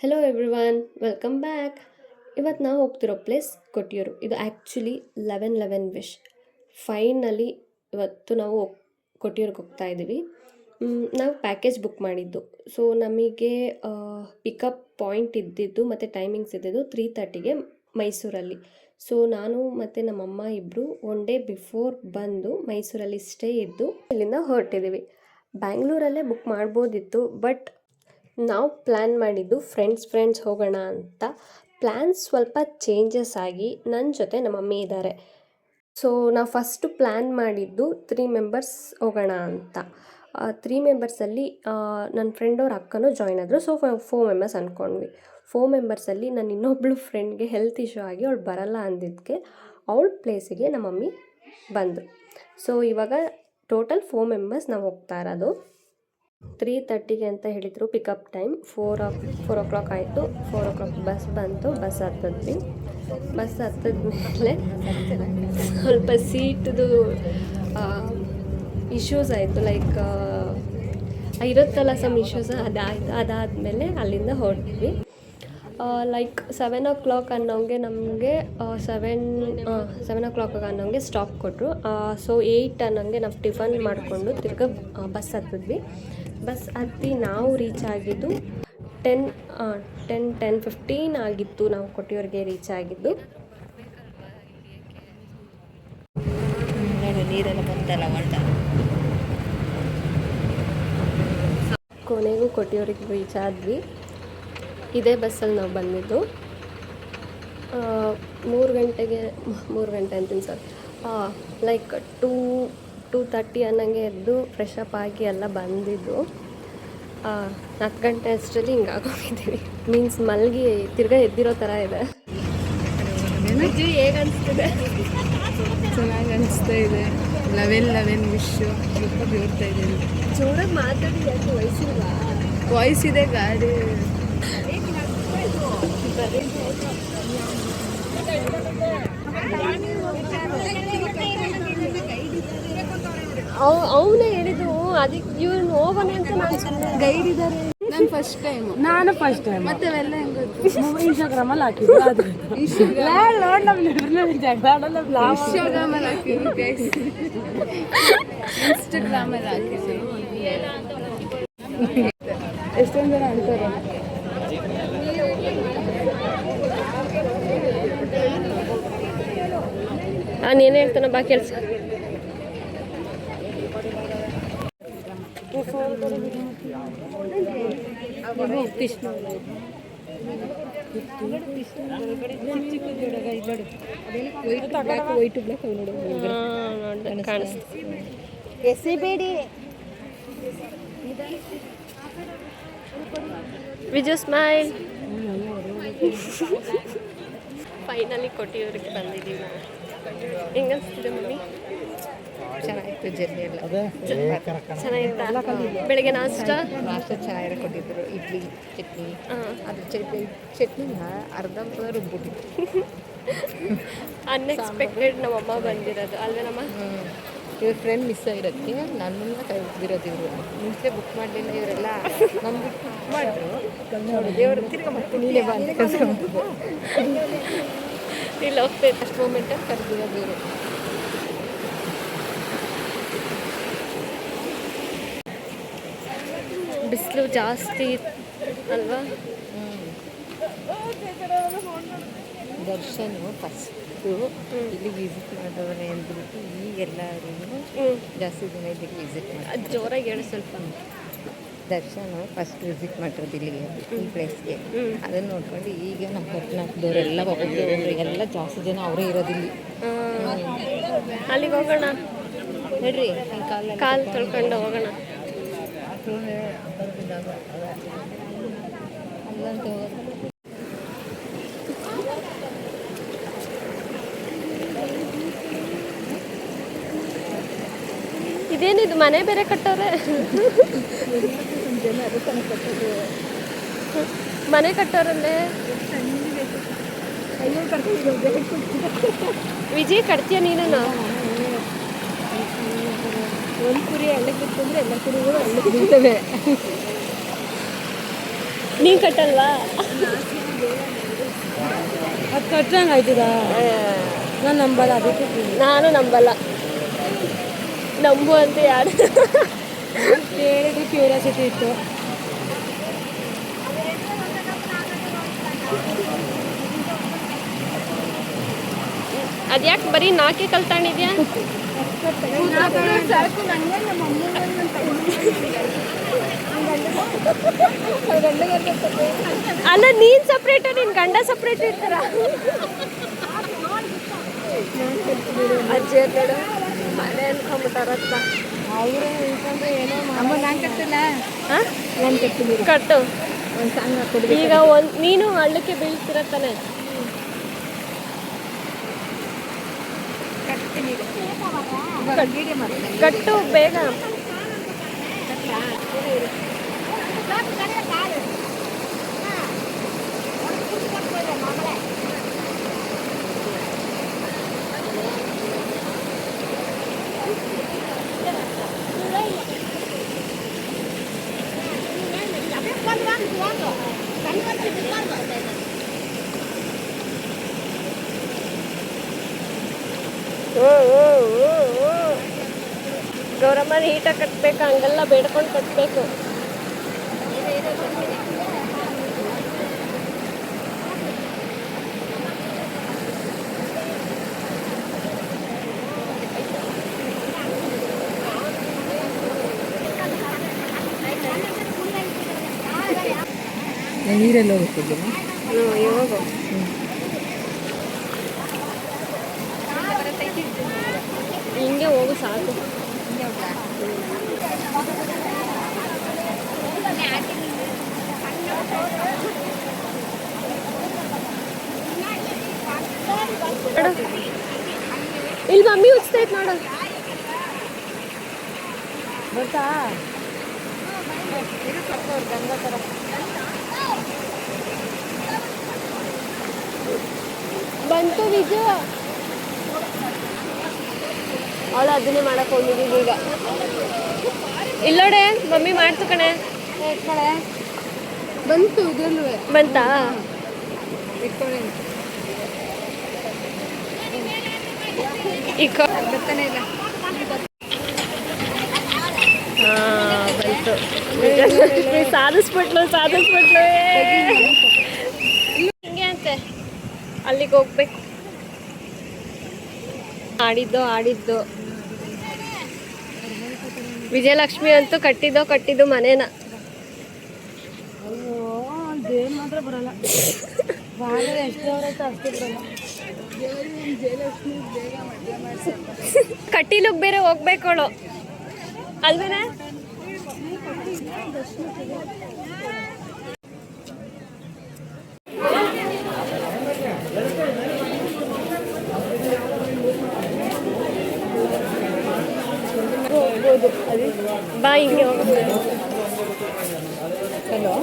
Hello everyone, welcome back. ಇವತ್ತು ನಾವು ಹೋಗ್ತಿರೋ place ಕೊಟ್ಟಿಯೂರು. ಇದು ಆ್ಯಕ್ಚುಲಿ 11 ವಿಶ್. ಫೈನಲಿ ಇವತ್ತು ನಾವು ಕೊಟ್ಟಿಯೂರಿಗೆ ಹೋಗ್ತಾ ಇದ್ದೀವಿ. ನಾವು ಪ್ಯಾಕೇಜ್ ಬುಕ್ ಮಾಡಿದ್ದು. ಸೊ ನಮಗೆ ಪಿಕಪ್ ಪಾಯಿಂಟ್ ಇದ್ದಿದ್ದು ಮತ್ತು ಟೈಮಿಂಗ್ಸ್ ಇದ್ದಿದ್ದು 3:30ಗೆ ಮೈಸೂರಲ್ಲಿ. ಸೊ ನಾನು ಮತ್ತು ನಮ್ಮಮ್ಮ ಇಬ್ಬರು 1 ಡೇ ಬಿಫೋರ್ ಬಂದು ಮೈಸೂರಲ್ಲಿ ಸ್ಟೇ ಇದ್ದು ಇಲ್ಲಿಂದ ಹೊರಟಿದ್ದೀವಿ. ಬ್ಯಾಂಗ್ಳೂರಲ್ಲೇ ಬುಕ್ ಮಾಡ್ಬೋದಿತ್ತು, ಬಟ್ ನಾವು ಪ್ಲ್ಯಾನ್ ಮಾಡಿದ್ದು ಫ್ರೆಂಡ್ಸ್ ಹೋಗೋಣ ಅಂತ. ಪ್ಲ್ಯಾನ್ ಸ್ವಲ್ಪ ಚೇಂಜಸ್ ಆಗಿ ನನ್ನ ಜೊತೆ ನಮ್ಮ ಮಮ್ಮಿ ಇದ್ದಾರೆ. ಸೊ ನಾವು ಫಸ್ಟು ಪ್ಲ್ಯಾನ್ ಮಾಡಿದ್ದು 3 ಮೆಂಬರ್ಸ್ ಹೋಗೋಣ ಅಂತ. 3 ಮೆಂಬರ್ಸಲ್ಲಿ ನನ್ನ ಫ್ರೆಂಡವ್ರ ಅಕ್ಕನೂ ಜಾಯ್ನ್ ಆದರು. ಸೊ 4 ಮೆಂಬರ್ಸ್ ಅಂದ್ಕೊಂಡ್ವಿ. 4 ಮೆಂಬರ್ಸಲ್ಲಿ ನನ್ನ ಇನ್ನೊಬ್ಳು ಫ್ರೆಂಡ್ಗೆ ಹೆಲ್ತ್ ಇಶ್ಯೂ ಆಗಿ ಅವಳು ಬರಲ್ಲ ಅಂದಿದ್ದಕ್ಕೆ ಅವಳ ಪ್ಲೇಸಿಗೆ ನಮ್ಮ ಮಮ್ಮಿ ಬಂದರು. ಸೊ ಇವಾಗ ಟೋಟಲ್ 4 ಮೆಂಬರ್ಸ್ ನಾವು ಹೋಗ್ತಾ ಇರೋದು. 3:30ಗೆ ಅಂತ ಹೇಳಿದರು ಪಿಕಪ್ ಟೈಮ್. 4 ಓ ಕ್ಲಾಕ್ ಆಯಿತು. 4 ಓ ಕ್ಲಾಕ್ ಬಸ್ ಬಂತು. ಬಸ್ ಹತ್ತಿದ್ವಿ. ಬಸ್ ಹತ್ತಿದ್ಮೇಲೆ ಸ್ವಲ್ಪ ಸೀಟ್ದು ಇಶ್ಯೂಸ್ ಆಯಿತು. ಲೈಕ್ ಇರುತ್ತಲ್ಲ ಸಮ್ ಇಶ್ಯೂಸ್, ಅದಾಯಿತು. ಅದಾದಮೇಲೆ ಅಲ್ಲಿಂದ ಹೊರಟ್ವಿ. ಲೈಕ್ 7 ಓ ಕ್ಲಾಕ್ ಅನ್ನೋಂಗೆ ನಮಗೆ 7 ಓ ಕ್ಲಾಕ್ ಅನ್ನೋಂಗೆ ಸ್ಟಾಪ್ ಕೊಟ್ಟರು. ಸೊ 8 ಅನ್ನೋಂಗೆ ನಾವು ಟಿಫನ್ ಮಾಡಿಕೊಂಡು ತಿರ್ಗಾ ಬಸ್ ಹತ್ತಿದ್ವಿ. ಬಸ್ ಹತ್ತಿ ನಾವು ರೀಚ್ ಆಗಿದ್ದು 10:15 ಆಗಿತ್ತು. ನಾವು ಕೊಟ್ಟಿಯೂರಿಗೆ ರೀಚ್ ಆಗಿದ್ದು. ನೀರೆಲ್ಲ ಬಂತಲ್ಲ ಕೊನೆಗೂ ಕೊಟ್ಟಿಯೂರಿಗೆ ರೀಚ್ ಆದ್ವಿ. ಇದೇ ಬಸ್ಸಲ್ಲಿ ನಾವು ಬಂದಿದ್ದು. 3 ಗಂಟೆ ಅಂತೀನಿ ಸರ್. ಲೈಕ್ 2:30 ಅನ್ನಂಗೆ ಎದ್ದು ಫ್ರೆಶ್ ಅಪ್ ಆಗಿ ಎಲ್ಲ ಬಂದಿದ್ದು. 4 ಗಂಟೆ ಅಷ್ಟರಲ್ಲಿ ಹಿಂಗೆ ಆಗೋಗಿದ್ದೀವಿ. ಮೀನ್ಸ್ ಮಲಗಿ ತಿರ್ಗಾ ಎದ್ದಿರೋ ಥರ ಇದೆ. ಹೇಗೆ ಅನಿಸ್ತಿದೆ? ಚೆನ್ನಾಗಿ ಅನಿಸ್ತಾ ಇದೆ. 11 ವಿಶ್ ಬೀಳ್ತಾ ಇದ್ದೀನಿ. ಜೋರಾಗಿ ಮಾತಾಡಿ, ಯಾಕೆ ವಯಸ್ಸಿಲ್ವಾ? ವಾಯ್ಸ್ ಇದೆ ಗಾಡಿ. ಅವನೇ ಹೇಳಿದ್ದು ಅದಕ್ಕೆ ಇವ್ನು ಹೋಗೋಣ ಅಂತ. ನಾನು ಗೈಡ್ ಇದ್ದಾರೆ. ನಾನು ಫಸ್ಟ್ ಟೈಮ್ ಮತ್ತೆ ಅವೆಲ್ಲ ಹೆಂಗೆ ಇನ್ಸ್ಟಾಗ್ರಾಮಲ್ಲಿ ಹಾಕಿದ್ರು. ಇನ್ಸ್ಟಾಗ್ರಾಮಲ್ಲಿ ಹಾಕಿದ್ರು. ಎಷ್ಟೊಂದು ಜನ ಅಂತಾರೆ. ನೀನು ಹೇಳ್ತಾನೆ ಬಾ ಕೆಲಸ. ಎಸಿಬೇಡಿ. ವಿಜು ಸ್ಮೈಲ್. ಫೈನಲಿ ಕೊಟ್ಟಿಯೂರಿಗೆ ಬಂದಿದ್ದೀವಿ ನಾವು. ಹೆಂಗೆ ಅನಿಸ್ತಿದೆ ಮಮ್ಮಿ? ಚೆನ್ನಾಗಿತ್ತು ಜರ್ನಿ ಎಲ್ಲ. ಚೆನ್ನಾಗಿತ್ತಾ? ಬೆಳಗ್ಗೆ ನಾಷ್ಟ ಚೆನ್ನಾಗಿರೋ ಕೊಟ್ಟಿದ್ದರು. ಇಡ್ಲಿ ಚಟ್ನಿ. ಅದು ಚಟ್ನಿನ ಅರ್ಧಂಬರ್ಧ ರುಬ್ಬಿಟ್ಟಿತ್ತು. ಅನ್ಎಕ್ಸ್ಪೆಕ್ಟೆಡ್ ನಮ್ಮಮ್ಮ ಬಂದಿರೋದು ಅಲ್ವೇ ನಮ್ಮ ಇವ್ರ ಫ್ರೆಂಡ್ ಮಿಸ್ ಆಗಿರೋದಕ್ಕೆ ನನ್ನನ್ನು ಕೈ ಬಿಟ್ಟಿರೋದು. ಇವರು ಮುಂಚೆ ಬುಕ್ ಮಾಡಲಿಲ್ಲ. ಇವರೆಲ್ಲ ನನ್ನ ಬಿಟ್ಟು ಬುಕ್ ಮಾಡಿದ್ರು. ದೇವರು ತಿರ್ಗ ಮತ್ತೆ ನೀನೇ ಬಂದು ಕರ್ಸ್ಕೊಂಡು ಇಲ್ಲಿ ಹೋಗ್ತೈತೆ ಅಷ್ಟು ಮೂಮೆಂಟಲ್ಲಿ ಕರೆದಿರೋದು ಇವರು. ಬಿಸಿಲು ಜಾಸ್ತಿ ಅಲ್ವಾ? ದರ್ಶನ್ ಫಸ್ಟು ಇಲ್ಲಿ ವಿಸಿಟ್ ಮಾಡೋರೆ ಅಂದ್ಬಿಟ್ಟು ಈಗೆಲ್ಲರೂ ಜಾಸ್ತಿ ಜನ ಇಲ್ಲಿಗೆ ವಿಸಿಟ್ ಮಾಡಿ. ಜೋರಾಗಿ ಹೇಳಿ ಸ್ವಲ್ಪ. ದರ್ಶನ್ ಫಸ್ಟ್ ವಿಸಿಟ್ ಮಾಡಿರೋದು ಇಲ್ಲಿಗೆ, ಈ ಪ್ಲೇಸ್ಗೆ. ಅದನ್ನು ನೋಡ್ಕೊಂಡು ಈಗ ನಮ್ಮ ಕರ್ನಾಟಕದವರೆಲ್ಲ ಒಬ್ಬೊಬ್ಬರು ಎಲ್ಲ ಜಾಸ್ತಿ ಜನ ಅವರೇ ಇರೋದಿಲ್ಲಿ. ಅಲ್ಲಿಗೆ ಹೋಗೋಣ ನೋಡ್ರಿ. ಕಾಲು ತೊಳ್ಕೊಂಡು ಹೋಗೋಣ. ಅಲ್ಲಂತ ಹೋಗೋದು. ಇದೇನಿದು ಮನೆ ಬೇರೆ ಕಟ್ಟೋರೆ? ಮನೆ ಕಟ್ಟೋರಲ್ಲೇ ವಿಜಯ್ ಕಟ್ತೀಯ ನೀನು? ಒಂದು ಕುರಿ ಹಳ್ಳಕ್ಕೆ ಬಿತ್ತಂದ್ರೆ ಎಲ್ಲ ಕುರಿಗಳು ಹಳ್ಳಕ್ಕೆ ಬೀಳ್ತವೆ. ನೀನು ಕಟ್ಟಲ್ವಾ? ಅದು ಕಟ್ಟಂಗೆ ಆಯ್ತದ? ನಾನು ನಂಬಲ್ಲ, ಅದಕ್ಕೆ ನಾನು ನಂಬಲ್ಲ. ನಂಬು ಅಂತ ಯಾರು ಕೇಳಿದ್ರೆ ಕ್ಯೂರಿಯಾಸಿಟಿ ಇತ್ತು. ಅದ್ಯಾಕೆ ಬರೀ ನಾಲ್ಕೇ ಕಲ್ತಾಣಿದ್ಯಾ? ಅಲ್ಲ, ನೀನ್ ಸಪ್ರೇಟ್, ನಿನ್ ಗಂಡ ಸಪ್ರೇಟ್ ಇರ್ತಾರ. ಅಜ್ಜಿ ನೋಡು ಮನೆ ಅನ್ಕೊಂಬಿಟ್ಟಾರತ್ತ. ಅವರು ಇಟ್ಕೊಂಡ್ರೆ ಏನೋ ಅಮ್ಮ ನಾನು ಕಟ್ಟಿಲ್ಲ, ಹಾಂ, ನಾನು ಕಟ್ಟಿಲ್ಲ. ಕಟ್ಟು. ಒಂದು ಸಾಂಗ್ ಹಾಕೊಡ್ಬೇಕು. ಈಗ ನೀನು ಹಳ್ಳಕ್ಕೆ ಬೀಳ್ತಿರತ್ತಾನೆ. ಕಟ್ಟು ಬೇಗ. ಗೌರಮ್ಮ ನೀಟಾಗಿ ಕಟ್ಟಬೇಕು, ಹಂಗೆಲ್ಲ ಬೇಡ್ಕೊಂಡು ಕಟ್ಟಬೇಕು. ನೀರೆಲ್ಲ ಹೋಗ್ತಿದ್ದೀನಿ. ಇವಾಗ ಹಿಂಗೆ ಹೋಗು ಸಾಕು. ಇಲ್ಲಿ ಮಮ್ಮಿ ಉಚ್ತೈತ್ ನೋಡು. ಬರ್ತಾ ಬಂತು ವಿಜು. ಅವಳು ಅದನ್ನೇ ಮಾಡಕ್ ಹೋಗಿದ್ದೀವಿ ಈಗ. ಇಲ್ಲೋಡೆ ಮಮ್ಮಿ ಮಾಡ್ತು ಕಣೆ. ಬಂತು ಇದೆಲ್ಲೂ ಬಂತಾ? ಇಟ್ಕೊಳ್ಳಿ. ಈಗ ಬರ್ತಾನೆ ಇಲ್ಲ. ಬಂತು. ಸಾಧಿಸ್ಬಿಟ್ಲು. ಹಿಂಗೆ ಅಂತೆ, ಅಲ್ಲಿಗೆ ಹೋಗ್ಬೇಕು. ಆಡಿದ್ದು ವಿಜಯಲಕ್ಷ್ಮಿ ಅಂತೂ ಕಟ್ಟಿದ್ದು ಮನೇನ. ಅಯ್ಯೋ, ದೇವ್ರು ಮಾತ್ರ ಬರಲ್ಲ. ಬಾಳೆ ಎಷ್ಟು ಅವ್ರೈತೆ ಅಷ್ಟು ಬರಲ್ಲ. ಕಟ್ಟಿಲುಗ್ ಬೇರೆ ಹೋಗ್ಬೇಕವಳು ಅಲ್ವೇನೆ? ಹೋಗ್ಬೋದು. ಬಾ ಹಿಂಗೆ ಹೋಗ್ಬೋದು. ಹಲೋ,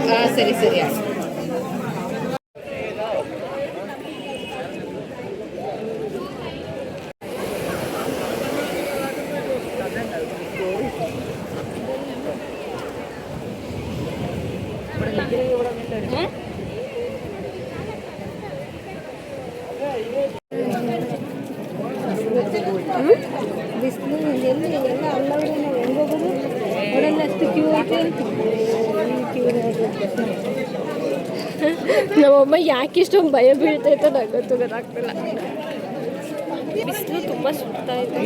ಹಾಂ ಸರಿ ಆಯ್ತು. ಬಿಸಿಲು ಎಲ್ಲಿ ಎಲ್ಲ ಅಲ್ಲವೇ ನಾವು ಹೆಂಗೆ ಹೋಗೋದು? ಅವರೆಲ್ಲ ಅಷ್ಟು ಕ್ಯೂ ಐತೆ. ನಮ್ಮಮ್ಮ ಯಾಕೆ ಇಷ್ಟೊಂದು ಭಯ ಬೀಳ್ತೈತೆ ನಂಗಂತೂ ಗೊತ್ತಾಗ್ತಿಲ್ಲ. ಬಿಸಿಲು ತುಂಬ ಸುಡ್ತಾ ಇದೆ.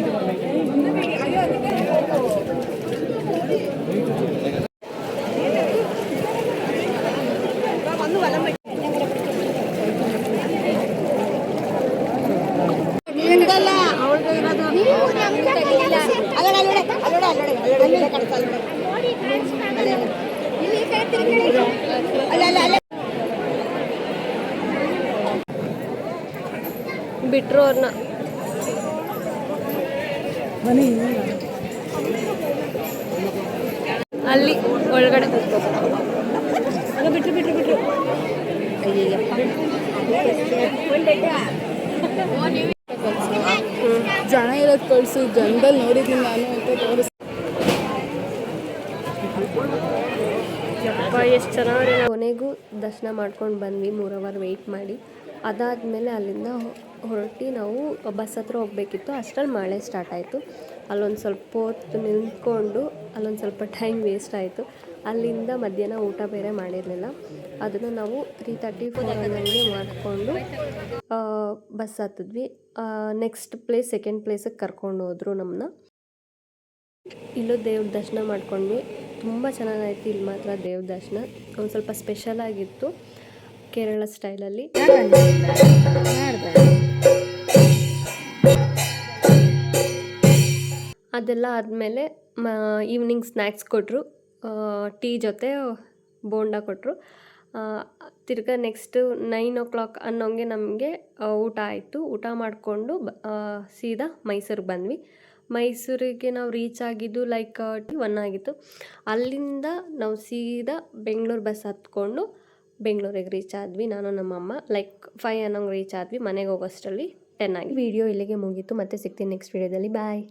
ಬಿಟ್ರು ಅವ್ರನ್ನ. ಅಲ್ಲಿ ಒಳಗಡೆ ಬಿಟ್ರು. ಜನ ಇರೋದು ಕಳಿಸು ಜನದಲ್ಲಿ ನೋಡಿದ್ದೀನಿ ನಾನು ಅಂತ ತೋರಿಸ್. ಎಷ್ಟು ಚೆನ್ನಾಗಿ ಕೊನೆಗೂ ದರ್ಶನ ಮಾಡ್ಕೊಂಡು ಬಂದ್ವಿ 3 ಅವರ್ ವೆಯ್ಟ್ ಮಾಡಿ. ಅದಾದಮೇಲೆ ಅಲ್ಲಿಂದ ಹೊರಟಿ ನಾವು ಬಸ್ ಹತ್ರ ಹೋಗಬೇಕಿತ್ತು. ಅಷ್ಟರಲ್ಲಿ ಮಳೆ ಸ್ಟಾರ್ಟ್ ಆಯಿತು. ಅಲ್ಲೊಂದು ಸ್ವಲ್ಪ ಹೊತ್ತು ನಿಂತ್ಕೊಂಡು ಅಲ್ಲೊಂದು ಸ್ವಲ್ಪ ಟೈಮ್ ವೇಸ್ಟ್ ಆಯಿತು. ಅಲ್ಲಿಂದ ಮಧ್ಯಾಹ್ನ ಊಟ ಬೇರೆ ಮಾಡಿರಲಿಲ್ಲ. ಅದನ್ನು ನಾವು 3:34 ಮಾಡಿಕೊಂಡು ಬಸ್ ಹತ್ತಿದ್ವಿ. ನೆಕ್ಸ್ಟ್ ಪ್ಲೇಸ್ ಸೆಕೆಂಡ್ ಪ್ಲೇಸಿಗೆ ಕರ್ಕೊಂಡು ಹೋದರು ನಮ್ಮನ್ನ. ಇಲ್ಲೂ ದೇವ್ರ ದರ್ಶನ ಮಾಡ್ಕೊಂಡ್ವಿ. ತುಂಬ ಚೆನ್ನಾಗಾಯ್ತು ಇಲ್ಲಿ ಮಾತ್ರ ದೇವ್ರ ದರ್ಶನ. ಒಂದು ಸ್ವಲ್ಪ ಸ್ಪೆಷಲ್ ಆಗಿತ್ತು ಕೇರಳ ಸ್ಟೈಲಲ್ಲಿ. ಅದೆಲ್ಲ ಆದಮೇಲೆ ಈವ್ನಿಂಗ್ ಸ್ನ್ಯಾಕ್ಸ್ ಕೊಟ್ಟರು, ಟೀ ಜೊತೆ ಬೋಂಡ ಕೊಟ್ಟರು. ತಿರ್ಗಾ ನೆಕ್ಸ್ಟು 9 o'clock ಅನ್ನೋಂಗೆ ನಮಗೆ ಊಟ ಆಯಿತು. ಊಟ ಮಾಡಿಕೊಂಡು ಸೀದಾ ಮೈಸೂರಿಗೆ ಬಂದ್ವಿ. ಮೈಸೂರಿಗೆ ನಾವು ರೀಚ್ ಆಗಿದ್ದು ಲೈಕ್ 1 ಆಗಿತ್ತು. ಅಲ್ಲಿಂದ ನಾವು ಸೀದಾ ಬೆಂಗಳೂರು ಬಸ್ ಹತ್ಕೊಂಡು ಬೆಂಗಳೂರಿಗೆ ರೀಚ್ ಆದ್ವಿ. ನಾನು ನಮ್ಮಮ್ಮ ಲೈಕ್ 5 ಅನ್ನೋಂಗೆ ರೀಚ್ ಆದ್ವಿ. ಮನೆಗೆ ಹೋಗೋಷ್ಟರಲ್ಲಿ 10 ಆಗಿ. ವಿಡಿಯೋ ಇಲ್ಲಿಗೆ ಮುಗೀತು. ಮತ್ತೆ ಸಿಗ್ತೀನಿ ನೆಕ್ಸ್ಟ್ ವಿಡಿಯೋದಲ್ಲಿ. ಬಾಯ್.